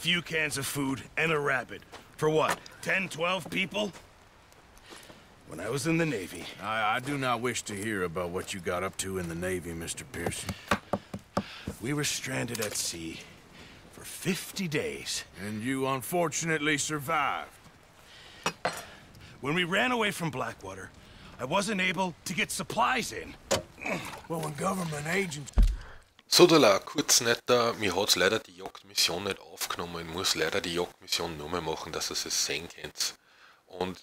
few cans of food, and a rabbit. For what, 10, 12 people? When I was in the Navy... I do not wish to hear about what you got up to in the Navy, Mr. Pearson. We were stranded at sea for 50 days. And you unfortunately survived. When we ran away from Blackwater, I wasn't able to get supplies in. Well, when government agents... So, da kurz netter, mir hat's leider die Jagdmission nicht aufgenommen. Ich muss leider die Jagdmission nur mehr machen, dass ihr es sehen könnt. Und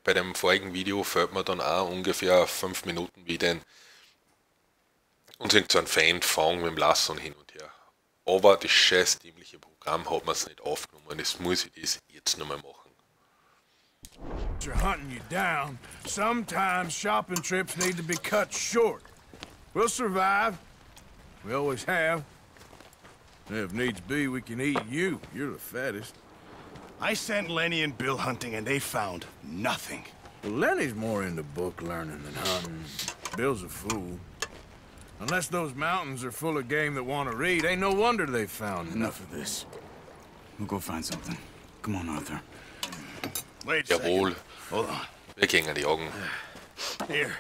bei dem vorigen Video fällt mir dann auch ungefähr 5 Minuten wieder und so ein Feind fangen mit dem Lasso hin und her. Aber das scheiß dämliche Programm hat man es nicht aufgenommen. Jetzt muss ich das jetzt nochmal machen. You're hunting you down. Sometimes shopping trips need to be cut short. We'll survive. We always have. If needs be, we can eat you. You're the fattest. I sent Lenny and Bill hunting, and they found nothing. Well, Lenny's more into book learning than hunting. Bill's a fool. Unless those mountains are full of game that want to read, ain't no wonder they found Enough of this. We'll go find something. Come on, Arthur. Wait a Jawohl. second. Hold on. Wir gehen die Augen. Here.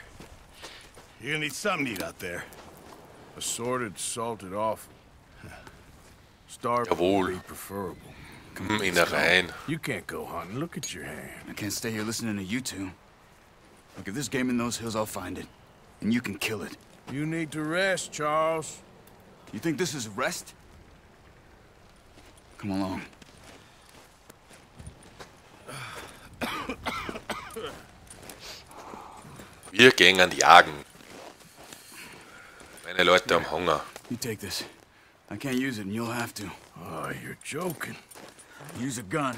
You're gonna need something to eat out there. assorted, salted offal. Starved Jawohl. would be preferable. Innereien. You can't go hunting. Look at your hand. I can't stay here listening to you two. Look, if there's game in those hills, I'll find it. And you can kill it. You need to rest, Charles. You think this is rest? Come along. Wir gehen jagen. Meine Leute haben Hunger. You take this. I can't use it, and you'll have to. Oh, you're joking. Use a gun,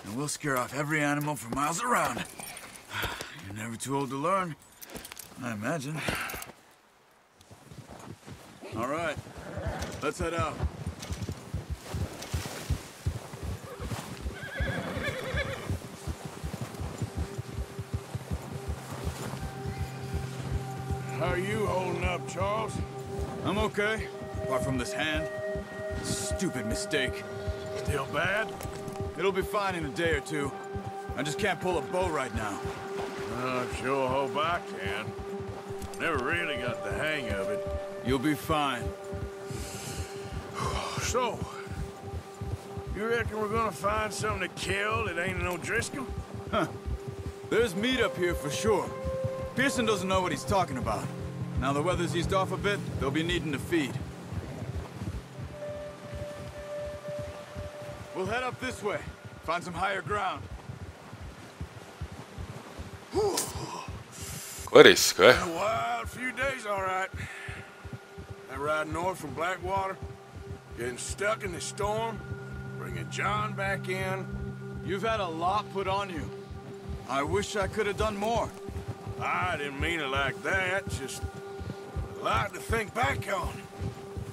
and we'll scare off every animal for miles around. You're never too old to learn, I imagine. All right, let's head out. How are you holding up, Charles? I'm okay, apart from this hand. Stupid mistake. Still bad? It'll be fine in a day or two. I just can't pull a bow right now. Sure hope I can. Never really got the hang of it. You'll be fine. So, you reckon we're gonna find something to kill that ain't no Driscoll? Huh. There's meat up here for sure. Pearson doesn't know what he's talking about. Now the weather's eased off a bit, they'll be needing to feed. We'll head up this way. Find some higher ground. Gut ist, gell? Been a wild few days, all right. That ride north from Blackwater, getting stuck in the storm, bringing John back in. You've had a lot put on you. I wish I could have done more. I didn't mean it like that, just a lot to think back on.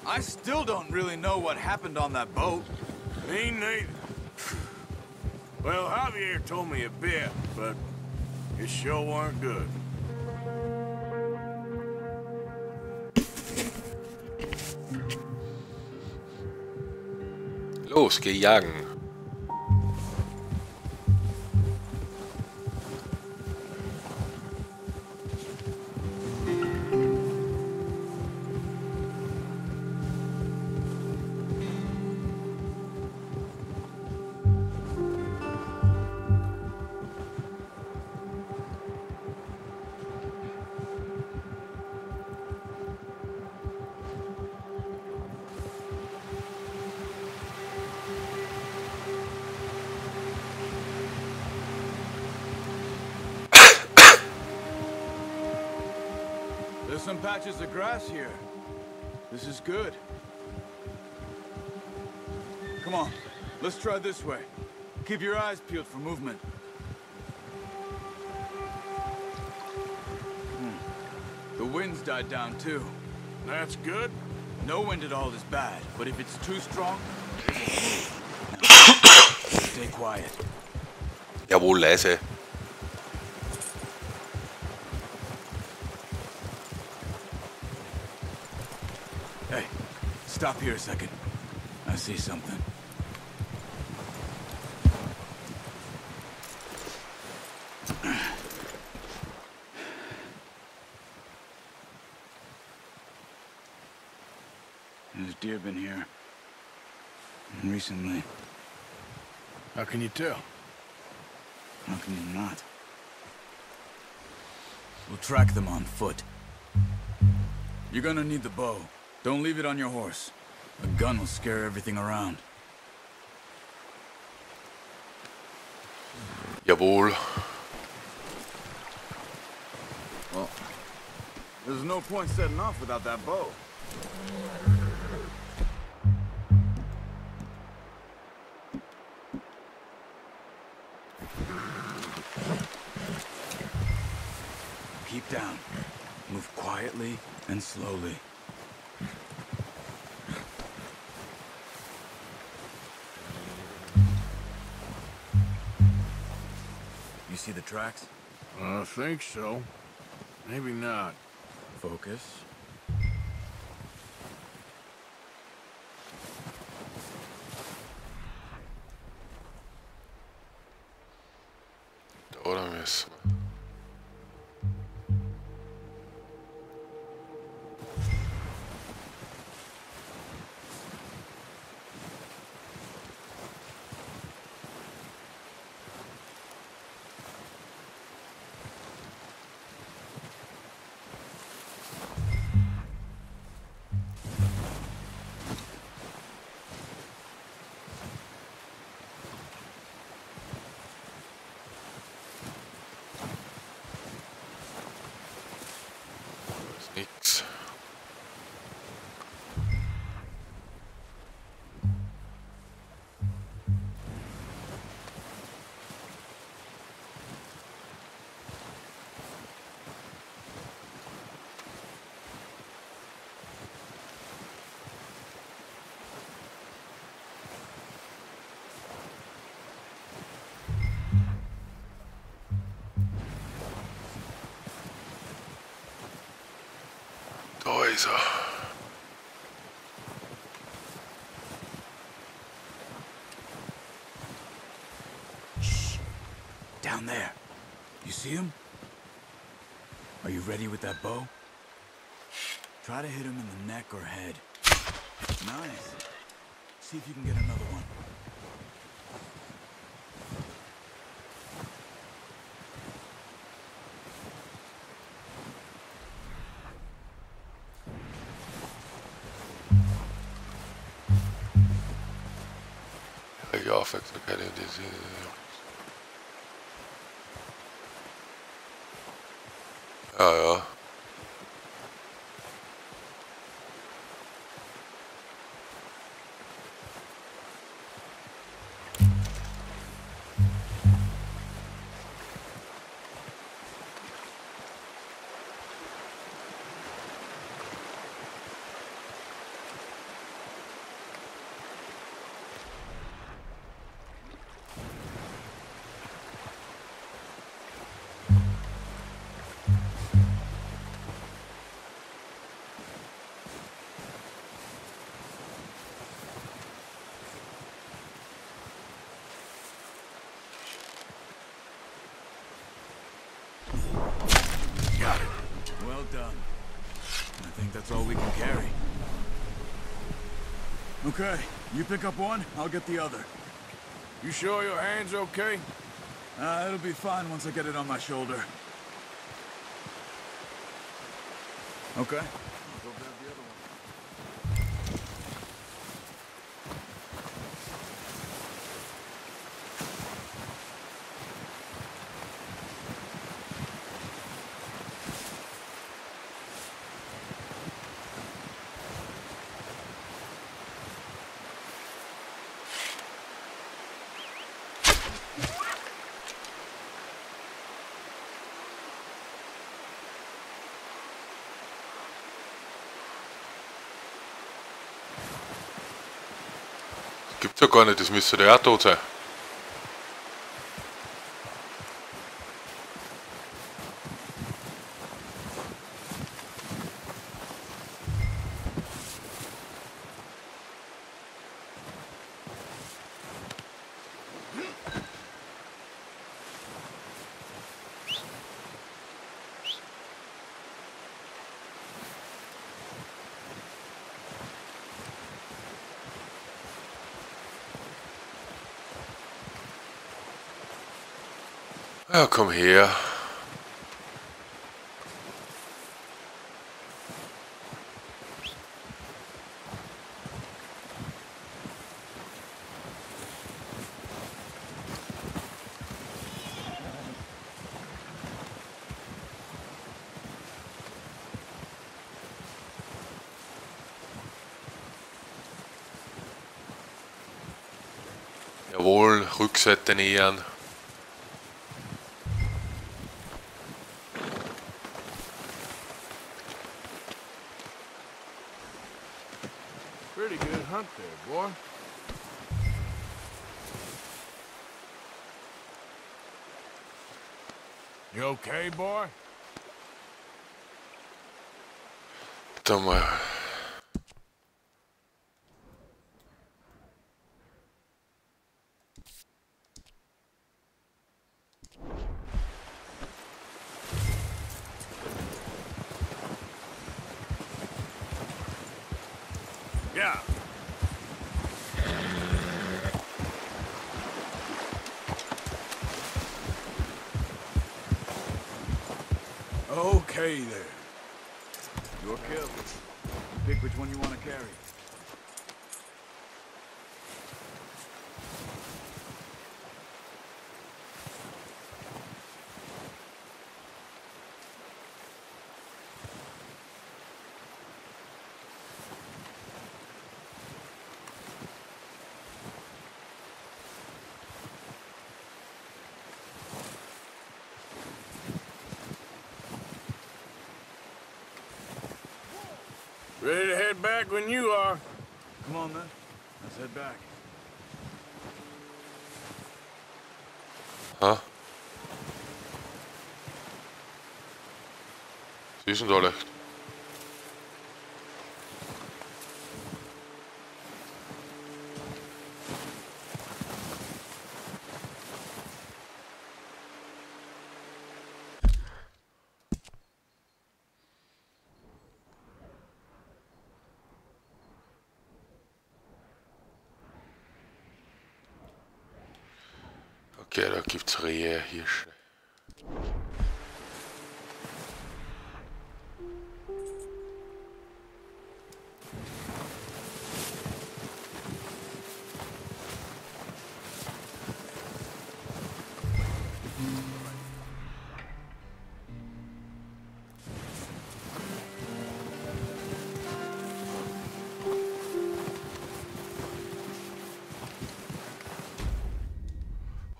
I still don't really know what happened on that boat. Me neither. Well, Javier told me a bit, but it sure weren't good. Los, geh jagen. There's some patches of grass here. This is good. Come on, let's try this way. Keep your eyes peeled for movement. The wind's died down too. That's good. No wind at all is bad, but if it's too strong, now, stay quiet. Jawohl, leise. Hey, stop here a second. I see something. deer been here. Recently. How can you tell? How can you not? We'll track them on foot. You're gonna need the bow. Don't leave it on your horse. A gun will scare everything around. Jawohl. Well, there's no point setting off without that bow. Keep down. Move quietly and slowly. You see the tracks? I think so. Maybe not. Focus. Da müssen wir. Nix. Da ist er. Shh. Down there. You see him? Are you ready with that bow? Try to hit him in the neck or head. Nice. See if you can get another one. Die Aufmerksamkeit in diese. Ja, ja. Got it. Well done. I think that's all we can carry. Okay, you pick up one, I'll get the other. You sure your hand's okay? It'll be fine once I get it on my shoulder. Okay. I'll go grab the other one. Gibt's ja gar nicht, das müsste der auch tot sein. Ja, komm her. Jawohl, Rückseite nähern. Pretty good hunt there, boy. You okay, boy? Da mal. Yeah. Okay there. Your kill. Pick which one you want to carry. Ready to head back when you are. Come on then. Let's head back. Ha? Was ist denn da leicht? Okay, da gibt's Rehe, Hirsche.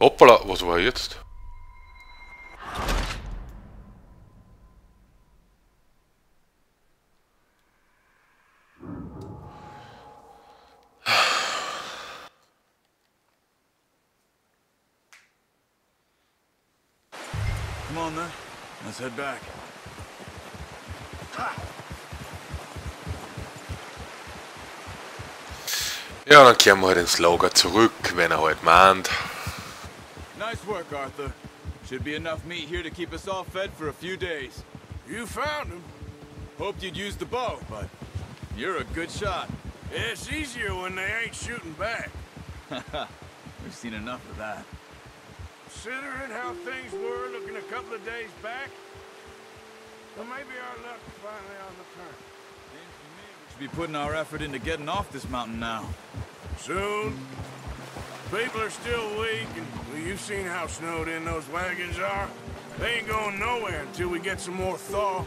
Hoppala, was war jetzt? Come on then. Let's head back. Ja, dann kehren wir halt ins Lager zurück, wenn er halt meint. Nice work, Arthur. Should be enough meat here to keep us all fed for a few days. You found him. Hoped you'd use the bow, but you're a good shot. It's easier when they ain't shooting back. We've seen enough of that. Considering how things were looking a couple of days back, well, maybe our luck is finally on the turn. Seems to me we should be putting our effort into getting off this mountain now. Soon. People are still weak, and well, you've seen how snowed in those wagons are. They ain't going nowhere until we get some more thaw.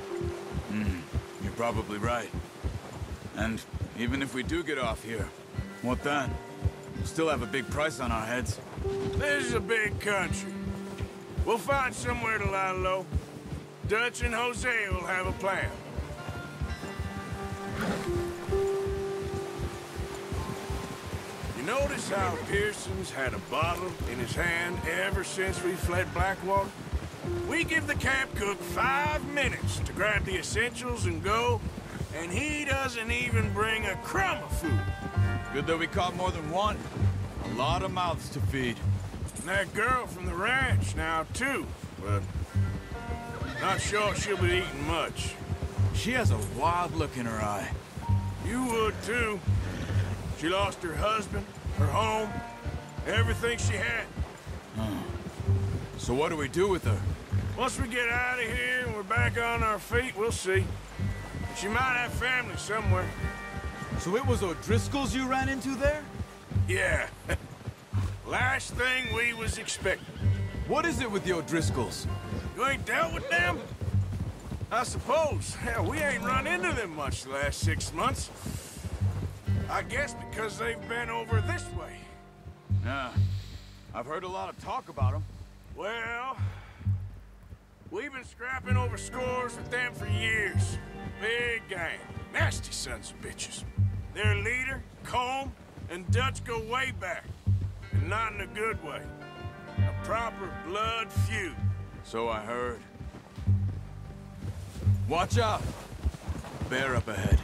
You're probably right. And even if we do get off here, what then? We'll still have a big price on our heads. This is a big country. We'll find somewhere to lie low. Dutch and Jose will have a plan. You notice how Pearson's had a bottle in his hand ever since we fled Blackwater? We give the camp cook 5 minutes to grab the essentials and go, and he doesn't even bring a crumb of food. Good that we caught more than one. A lot of mouths to feed. And that girl from the ranch now, too, but not sure she'll be eating much. She has a wild look in her eye. You would, too. She lost her husband, her home, everything she had. So what do we do with her? Once we get out of here and we're back on our feet, we'll see. She might have family somewhere. So it was O'Driscoll's you ran into there? Yeah. Last thing we was expecting. What is it with the O'Driscolls? You ain't dealt with them? I suppose. Hell, we ain't run into them much the last 6 months. I guess because they've been over this way. Yeah. I've heard a lot of talk about them. Well, we've been scrapping over scores with them for years. Big gang. Nasty sons of bitches. Their leader, Combe, and Dutch go way back. And not in a good way. A proper blood feud. So I heard. Watch out! Bear up ahead.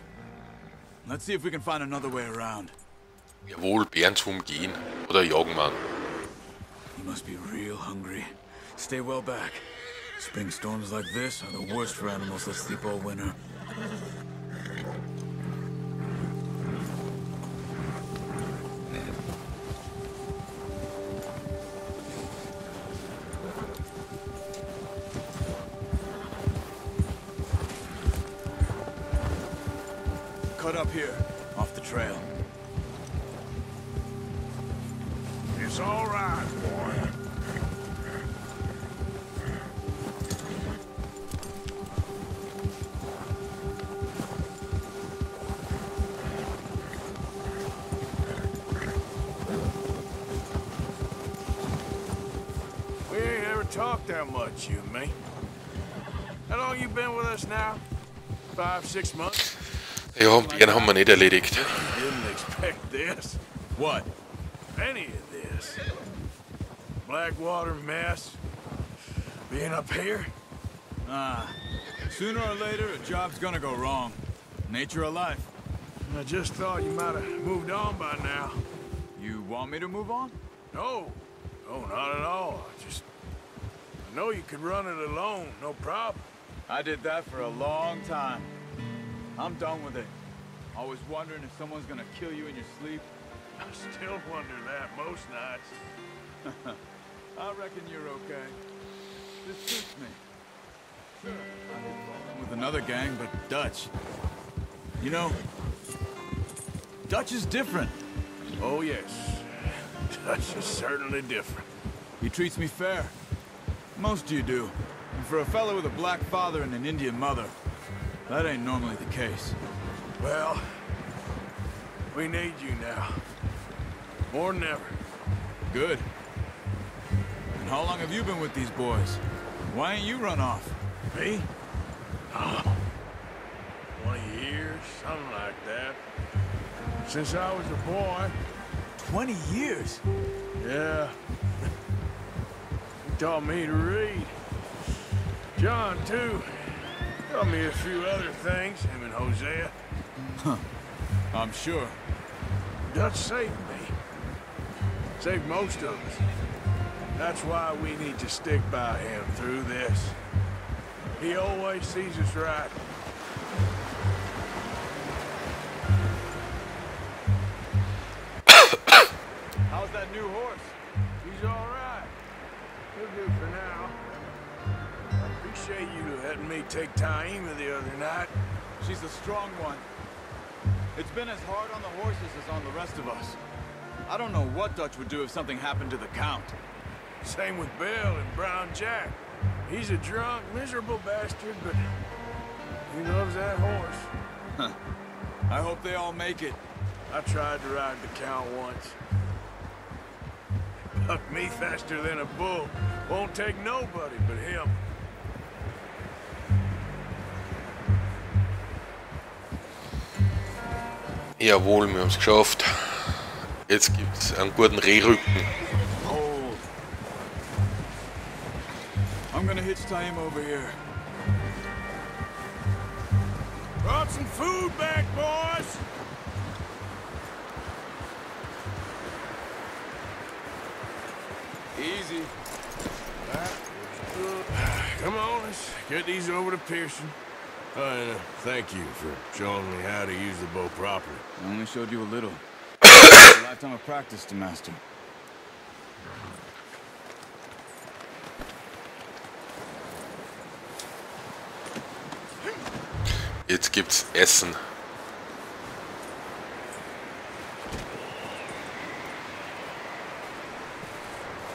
Let's see if we can find another way around. Jawohl, Bären zu umgehen. Oder jagen, Mann. You must be real hungry. Stay well back. Spring storms like this are the worst for animals that sleep all winter. Cut up here, off the trail. It's all right, boy. We ain't ever talked that much, you and me. How long you been with us now? 5, 6 months? Ja, Bären haben wir nicht erledigt. Didn't expect this. What? Any of this. Blackwater mess. Being up here. Sooner or later, a job's gonna go wrong. Nature of life. I just thought you might have moved on by now. You want me to move on? No. No, not at all. I know you could run it alone, no problem. I did that for a long time. I'm done with it. Always wondering if someone's gonna kill you in your sleep. I still wonder that most nights. I reckon you're okay. This suits me. Sure, I could fall in with another gang, but Dutch. You know, Dutch is different. Oh, yes. Dutch is certainly different. He treats me fair. Most of you do. And for a fellow with a black father and an Indian mother, that ain't normally the case. Well, we need you now. More than ever. Good. And how long have you been with these boys? Why ain't you run off? Me? Oh, 20 years, something like that. Since I was a boy. 20 years? Yeah. He taught me to read. John, too. Taught me a few other things, him and Hosea. Huh. I'm sure. Dutch saved me. Saved most of us. That's why we need to stick by him through this. He always sees us right. How's that new horse? He's all right. He'll do for now. I appreciate you letting me take Taima the other night. She's a strong one. It's been as hard on the horses as on the rest of us. I don't know what Dutch would do if something happened to the Count. Same with Bill and Brown Jack. He's a drunk, miserable bastard, but he loves that horse. Huh. I hope they all make it. I tried to ride the Count once. Bucked me faster than a bull. Won't take nobody but him. Jawohl, wir haben es geschafft. Jetzt gibt es einen guten Rehrücken. Oh. I'm gonna hitch Taima over here. Brought some food back, boys! Easy. Come on, let's get these over to Pearson. And thank you for showing me how to use the bow properly. I only showed you a little. A lifetime of practice to master. Jetzt gibt's Essen.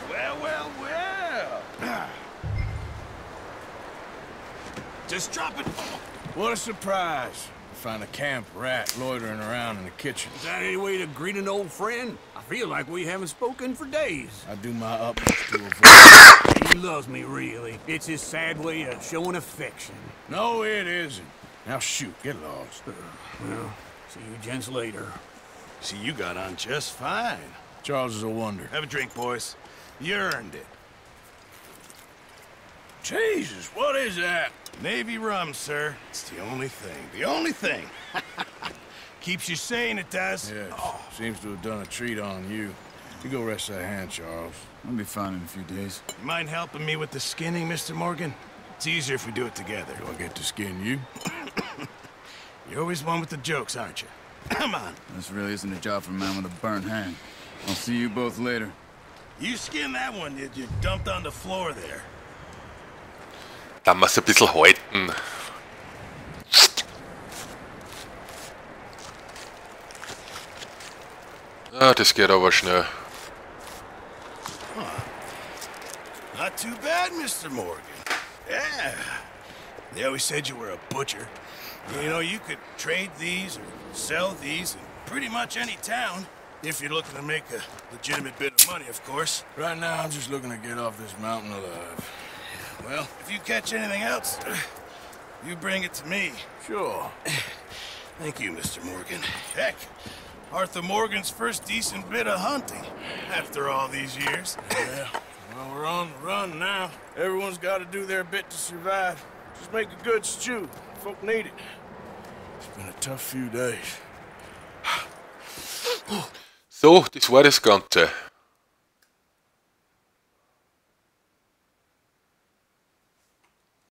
Well, well, well. Just drop it. What a surprise. Find a camp rat loitering around in the kitchen. Is that any way to greet an old friend? I feel like we haven't spoken for days. I do my utmost to avoid. He loves me, really. It's his sad way of showing affection. No, it isn't. Now shoot, get lost. Well, see you gents later. See, you got on just fine. Charles is a wonder. Have a drink, boys. You earned it. Jesus, what is that? Navy rum, sir. It's the only thing. The only thing. Keeps you sane, it does. Yes, seems to have done a treat on you. You go rest that hand, Charles. I'll be fine in a few days. You mind helping me with the skinning, Mr. Morgan? It's easier if we do it together. Do I get to skin you? You're always one with the jokes, aren't you? Come on. This really isn't a job for a man with a burnt hand. I'll see you both later. You skinned that one you dumped on the floor there. Da muss ein bisschen halten. Ah, das geht aber schnell. Not too bad, Mr. Morgan. Yeah. They always said you were a butcher. You know, you could trade these or sell these in pretty much any town. If you're looking to make a legitimate bit of money, of course. Right now, I'm just looking to get off this mountain alive. Well, if you catch anything else, you bring it to me. Sure. Thank you, Mr. Morgan. Heck, Arthur Morgan's first decent bit of hunting after all these years. Yeah, well, we're on the run now. Everyone's got to do their bit to survive. Just make a good stew. Folk need it. It's been a tough few days. So, das war das Ganze.